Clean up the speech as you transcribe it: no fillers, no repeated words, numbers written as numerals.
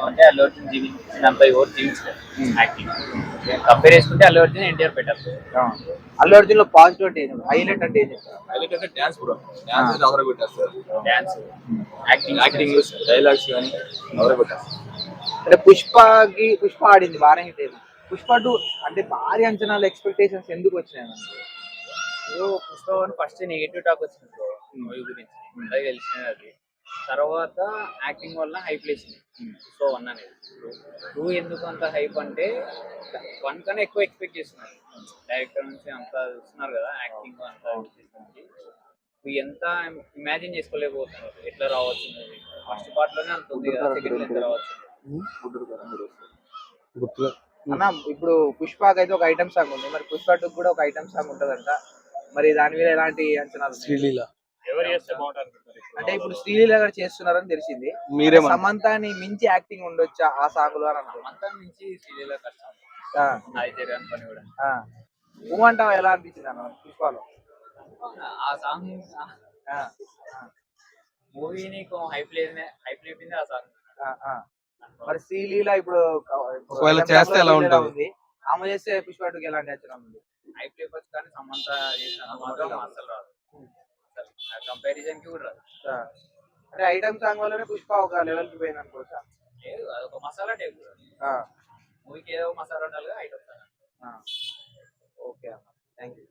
అంటే అల్లు అర్జున్ జీవించినంత ఎవరు జీవించలేదు acting. Compare చేసుకుంటే అల్లు అర్జున్ ఎన్టీఆర్ బెటర్. అల్లు అర్జున్ లో పాజిటివ్ అంటే ఏంటి, హైలైట్ అంటే ఏం చెప్తారు? హైలైట్ అంటే డాన్స్ బ్రో. డాన్స్ అయితే అవరే కొట్టేస్తారు. డాన్స్, యాక్టింగ్ డైలాగ్స్ కానీ అవరే కొట్టేస్తారు. అంటే పుష్ప ఆడింది బాగానే హిట్ అయింది. పుష్ప 2 అంటే భారీ అంచనాలు, ఎక్స్పెక్టేషన్స్ ఎందుకు వచ్చినాయి? Pushpa one first negative talk వచ్చింది బ్రో మూవీ గురించి, అలాగే తెలిసినది అది. తర్వాత యాక్టింగ్ వల్ల హైప్ లేచింది పుష్ప వన్ అనేది. టూ ఎందుకు అంత హైప్ అంటే వన్ కన్నా ఎక్కువ ఎక్స్పెక్ట్ చేస్తున్నారు డైరెక్టర్ నుంచి, అంతా చూస్తున్నారు కదా యాక్టింగ్ అంతా చేస్తుంది. ఎంత ఇమాజిన్ చేసుకోలేకపోతున్నారు ఎట్లా రావచ్చు మూవీ. ఫస్ట్ పార్ట్ లోనే అంత ఉంది కదా, సెకండ్ ఎంత రావచ్చు. అన్న ఇప్పుడు పుష్పకి అయితే ఒక ఐటమ్ సాంగ్ ఉంది, మరి పుష్ప 2 కూడా ఒక ఐటమ్ సాంగ్ ఉంటదంట. మరి దాని మీద ఎలాంటి అంచనాలు? శ్రీలీల ఎవరు చేస్తే బాగుంటారు అంటే ఇప్పుడు శ్రీలీల గారు చేస్తున్నారని తెలిసింది. సమంతాని మించి యాక్టింగ్ ఉండొచ్చా ఆ సాంగ్ లో అని అంటున్నారు. అంతా నుంచి సీరియల్ కష్టం అది జరిగిన పని కూడా. నువ్వంటావు ఎలా అనిపించింది అన్న పుష్పలో ఆ సాంగ్ మూవీని హైప్ లేపింది ఆ సాంగ్. మరి శ్రీలీల ఇప్పుడు చేస్తే ఎలా ఉంటుంది? ఆమె చేస్తే పుష్ప 2 ఎలాంటి అంచనా ఉంది? హైప్ లేపచ్చు కానీ సమంత చేసిన మాత్రం అసలు రాదు, కంపారిజన్ కి కూడా రాదు. అంటే ఐటమ్ సాంగ్ వల్లనే పుష్ప ఒక లెవెల్ కి పోయింది అనుకోవచ్చా? లేదు, అదొక మసాలా టైప్. మూవీకి ఏదో మసాలా ఉండాలి ఐటమ్ సాంగ్. ఓకే అన్న, థ్యాంక్ యూ.